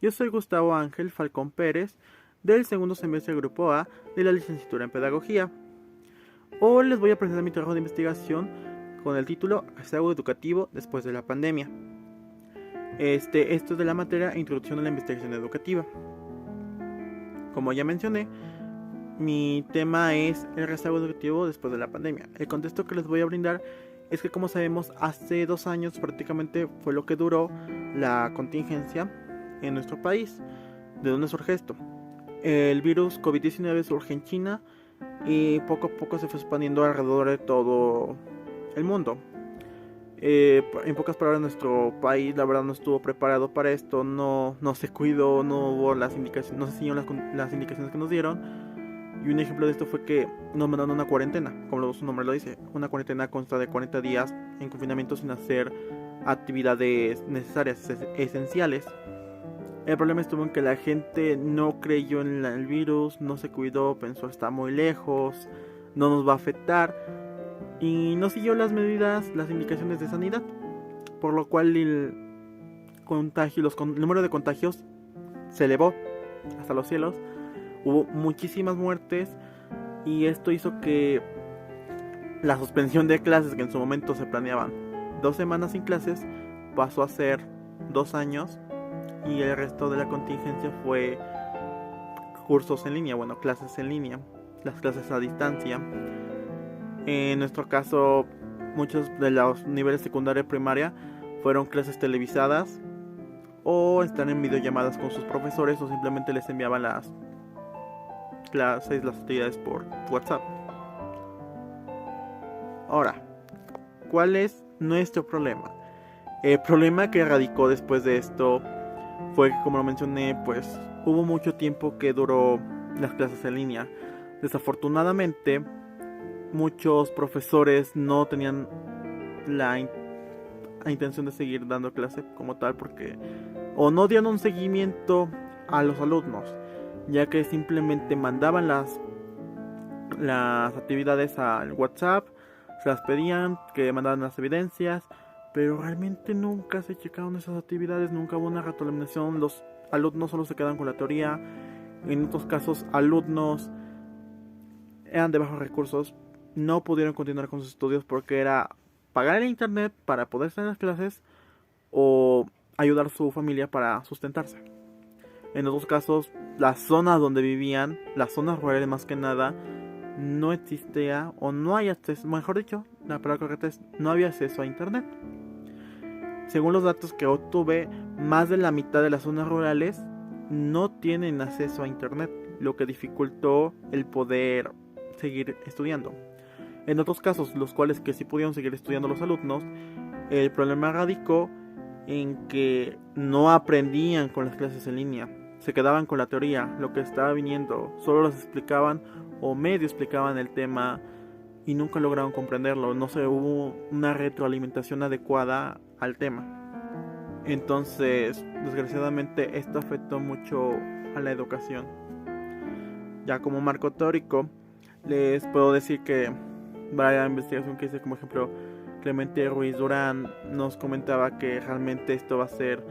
Yo soy Gustavo Ángel Falcón Pérez, del segundo semestre Grupo A de la licenciatura en Pedagogía. Hoy les voy a presentar mi trabajo de investigación con el título Rezago educativo después de la pandemia. Esto es de la materia Introducción a la Investigación Educativa. Como ya mencioné, mi tema es el rezago educativo después de la pandemia. El contexto que les voy a brindar es que, como sabemos, hace 2 años prácticamente fue lo que duró la contingencia en nuestro país. ¿De dónde surge esto? El virus COVID-19 surge en China y poco a poco se fue expandiendo alrededor de todo el mundo. En pocas palabras, nuestro país la verdad no estuvo preparado para esto, no se cuidó, no hubo las indicaciones, no se siguieron las indicaciones que nos dieron. Y un ejemplo de esto fue que nos mandaron una cuarentena, como su nombre lo dice. Una cuarentena consta de 40 días en confinamiento sin hacer actividades necesarias, esenciales. El problema estuvo en que la gente no creyó en el virus, no se cuidó, pensó está muy lejos, no nos va a afectar y no siguió las medidas, las indicaciones de sanidad, por lo cual el número de contagios se elevó hasta los cielos. Hubo muchísimas muertes y esto hizo que la suspensión de clases, que en su momento se planeaban 2 semanas sin clases, pasó a ser 2 años, y el resto de la contingencia fue cursos en línea, clases en línea, las clases a distancia. En nuestro caso, muchos de los niveles secundaria y primaria fueron clases televisadas o están en videollamadas con sus profesores, o simplemente les enviaban las clases, las actividades por WhatsApp. Ahora, ¿cuál es nuestro problema? El problema que radicó después de esto fue que, como lo mencioné, pues hubo mucho tiempo que duró las clases en línea. Desafortunadamente, muchos profesores no tenían la intención de seguir dando clase como tal, porque o no dieron un seguimiento a los alumnos, ya que simplemente mandaban las actividades al WhatsApp, se las pedían, que mandaran las evidencias, pero realmente nunca se checaron esas actividades, nunca hubo una retroalimentación. Los alumnos solo se quedan con la teoría. En otros casos, alumnos eran de bajos recursos, no pudieron continuar con sus estudios porque era pagar el internet para poder estar en las clases o ayudar a su familia para sustentarse. En otros casos, las zonas donde vivían, las zonas rurales más que nada, no existía o no hay acceso, mejor dicho, la palabra correcta es no había acceso a internet. Según los datos que obtuve, más de la mitad de las zonas rurales no tienen acceso a internet, lo que dificultó el poder seguir estudiando. En otros casos, los cuales que sí pudieron seguir estudiando los alumnos, el problema radicó en que no aprendían con las clases en línea, se quedaban con la teoría, lo que estaba viniendo, solo les explicaban o medio explicaban el tema y nunca lograron comprenderlo, no se hubo una retroalimentación adecuada al tema. Entonces, desgraciadamente, esto afectó mucho a la educación. Ya como marco teórico, les puedo decir que varias investigación que hice, como ejemplo Clemente Ruiz Durán, nos comentaba que realmente esto va a ser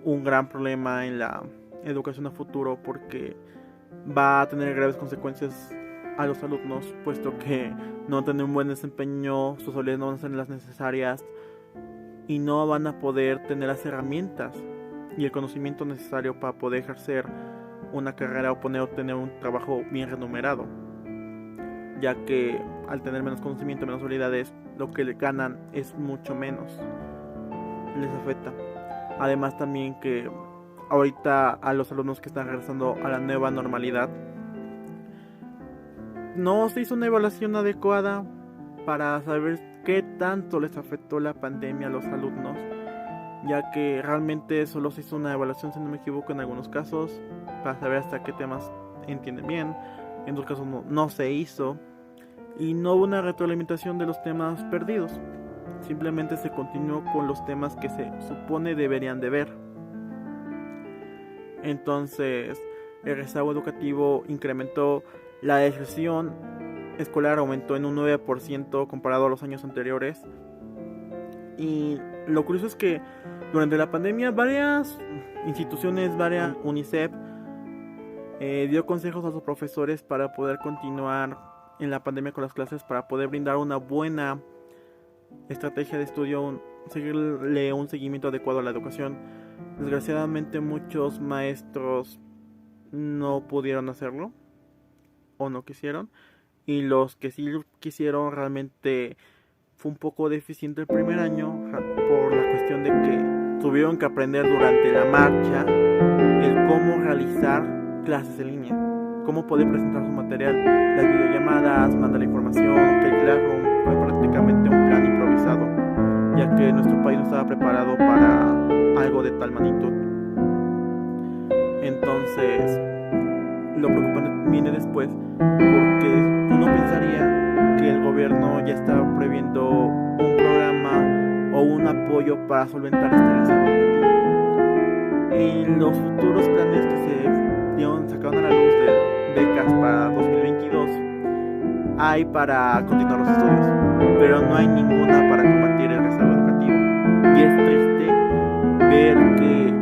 un gran problema en la educación a futuro, porque va a tener graves consecuencias a los alumnos, puesto que no tienen un buen desempeño, sus habilidades no van a ser las necesarias y no van a poder tener las herramientas y el conocimiento necesario para poder ejercer una carrera o obtener un trabajo bien remunerado, ya que al tener menos conocimiento, menos habilidades, lo que le ganan es mucho menos, les afecta. Además también que ahorita a los alumnos que están regresando a la nueva normalidad, no se hizo una evaluación adecuada para saber qué tanto les afectó la pandemia a los alumnos, ya que realmente solo se hizo una evaluación, si no me equivoco, en algunos casos, para saber hasta qué temas entienden bien. En otros casos no se hizo y no hubo una retroalimentación de los temas perdidos. Simplemente se continuó con los temas que se supone deberían de ver. Entonces, el rezago educativo incrementó, la deserción escolar aumentó en un 9% comparado a los años anteriores, y Lo curioso es que durante la pandemia varias instituciones, varias UNICEF, dio consejos a sus profesores para poder continuar en la pandemia con las clases, para poder brindar una buena estrategia de estudio, seguirle un seguimiento adecuado a la educación. Desgraciadamente muchos maestros no pudieron hacerlo o no quisieron, y los que sí quisieron realmente fue un poco deficiente el primer año por la cuestión de que tuvieron que aprender durante la marcha el cómo realizar clases en línea, cómo poder presentar su material, las videollamadas, mandar la información, que claro, fue prácticamente un plan improvisado, ya que nuestro país no estaba preparado para algo de tal magnitud. Entonces, lo preocupante viene después, porque uno pensaría que el gobierno ya estaba previendo un programa o un apoyo para solventar este rezago. En los futuros planes que se sacaron a la luz de becas para 2022, hay para continuar los estudios, pero no hay ninguna para combatir el rezago educativo. Y es triste ver que,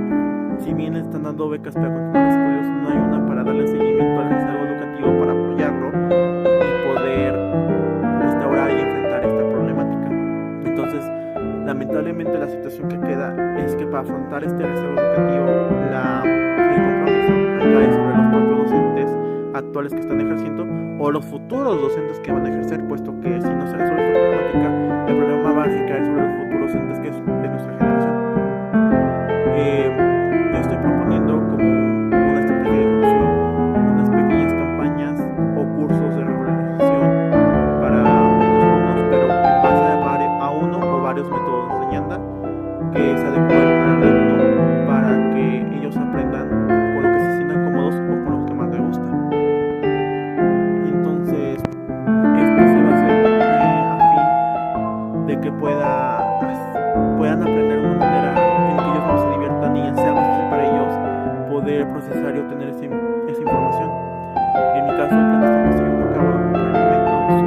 si bien le están dando becas para continuar los estudios, no hay una para darle seguimiento al rezago educativo, para apoyarlo y poder restaurar y enfrentar esta problemática. Entonces, lamentablemente la situación que queda es que para afrontar este rezago educativo, el compromiso recae sobre los propios docentes actuales que están ejerciendo o los futuros docentes que van a ejercer, puesto que si no se resuelve esta problemática, el problema va a recaer sobre los futuros docentes, que es nuestra generación. Yo estoy proponiendo como una estrategia de inclusión unas pequeñas campañas o cursos de regularización para los alumnos, pero en base a uno o varios métodos de enseñanza que se adecuen al alumno para que ellos aprendan con lo que se sientan cómodos o con lo que más les gusta. Entonces, esto se va a hacer a fin de que puedan aprender de una manera en que ellos no se diviertan y sea más fácil para ellos poder procesar y obtener esa información. En mi caso, el plan de que estoy llevando a cabo por el momento, son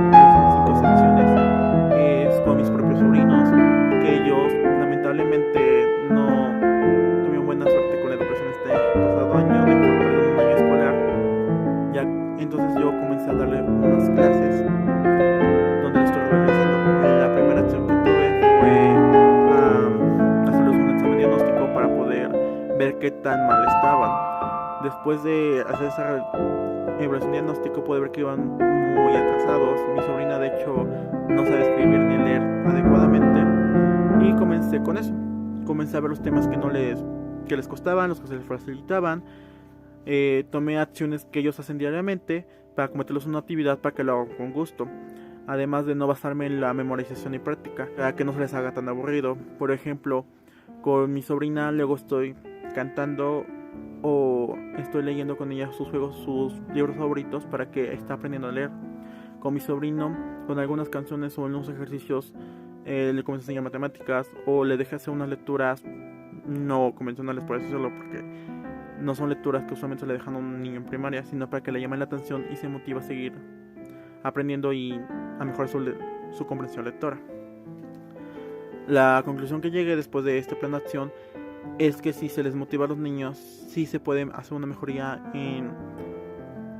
5 secciones, es con mis propios sobrinos, que ellos lamentablemente no tuvieron buena suerte con la educación este pasado año, de hecho perdieron un año escolar. Ya, entonces yo comencé a darle unas clases donde lo estoy realizando. La primera acción que tuve fue hacerles un examen diagnóstico para poder ver qué tan mal estaban. Después de hacer esa evaluación diagnóstico pude ver que iban muy atrasados. Mi sobrina de hecho no sabe escribir ni leer adecuadamente, y comencé con eso. Comencé a ver los temas que les costaban, los que se les facilitaban. Tomé acciones que ellos hacen diariamente para cometerlos una actividad para que lo hagan con gusto, además de no basarme en la memorización y práctica, para que no se les haga tan aburrido. Por ejemplo, con mi sobrina luego estoy cantando o estoy leyendo con ella sus libros favoritos para que esté aprendiendo a leer. Con mi sobrino, con algunas canciones o en unos ejercicios, le comencé a enseñar matemáticas, o le dejé hacer unas lecturas no convencionales, por así decirlo, porque no son lecturas que usualmente le dejan a un niño en primaria, sino para que le llamen la atención y se motive a seguir aprendiendo y a mejorar su comprensión lectora. La conclusión que llegué después de este plan de acción es que si se les motiva a los niños, sí se puede hacer una mejoría en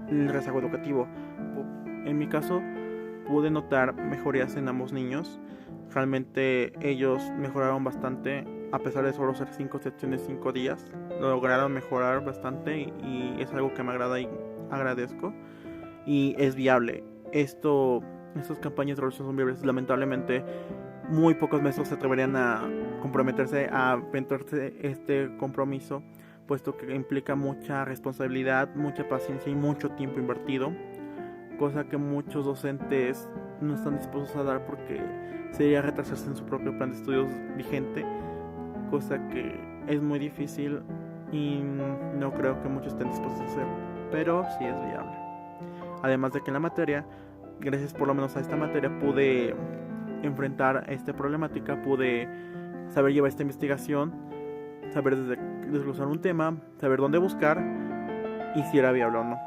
el rezago educativo. En mi caso, pude notar mejorías en ambos niños. Realmente ellos mejoraron bastante, a pesar de solo ser 5 secciones, 5 días. Lograron mejorar bastante y es algo que me agrada y agradezco. Y es viable. Estas campañas de revolución son viables. Lamentablemente, muy pocos maestros se atreverían a comprometerse a aventarse este compromiso, puesto que implica mucha responsabilidad, mucha paciencia y mucho tiempo invertido, cosa que muchos docentes no están dispuestos a dar porque sería retrasarse en su propio plan de estudios vigente, cosa que es muy difícil y no creo que muchos estén dispuestos a hacer, pero sí es viable. Además de que en la materia, gracias por lo menos a esta materia, pude enfrentar esta problemática, pude saber llevar esta investigación, saber desglosar un tema, saber dónde buscar y si era viable o no.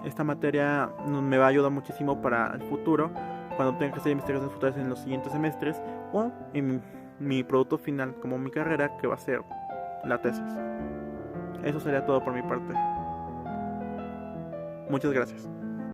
Esta materia me va a ayudar muchísimo para el futuro, cuando tenga que hacer investigaciones futuras en los siguientes semestres o en mi producto final como mi carrera, que va a ser la tesis. Eso sería todo por mi parte. Muchas gracias.